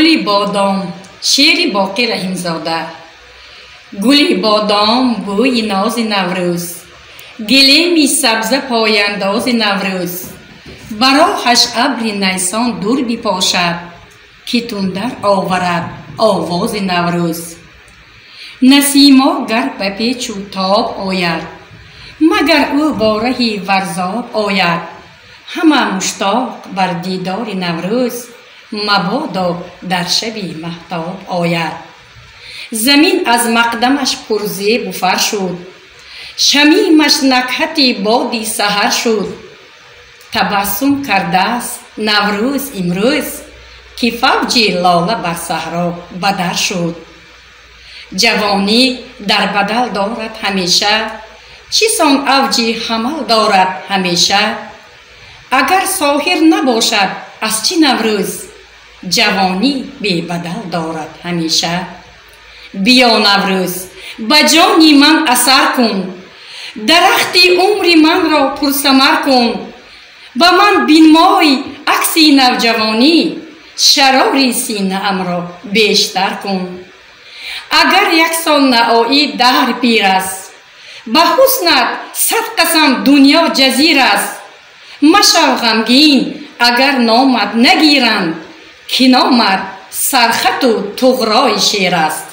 گلی بادام شعر باقی رحیمزاده. گلی بادام بوی ناز نوروز، گلیمی سبزه پاینداز نوروز. براهش ابر نیسان دور بپاشد، که تندر آورد آواز نوروز. نسیما گر به پیچ و تاب آید، مگر او با رهی ورزاب آید. همه مشتاق بر دیدار نوروز، مبادا در شب مهتاب آید. زمین از مقدمش پرزیب و فر شد، شمیمش نکهت بادی سحر شد. تبسم کرده است نوروز امروز، که فوج لاله بر صحرا بدر شد. جوانی در بدل دارد همیشه، چیسان اوج حمل دارد همیشه. اگر ساحر نباشد از چی نوروز، جوانی بی بدل دارد همیشه. بیا نوروز به جانی من اثر کن، درخت عمر من را پرثمر کن. به من بنمای عکس نوجوانی، شرار سینه ام را بیشتر کن. اگر یک سال نآیی دهر پیر است، به حسنت صد قسم دنیا جزیر است. مشو غمگین اگر نامت نگیرند، که نامت سرخط و طغرای شیر است.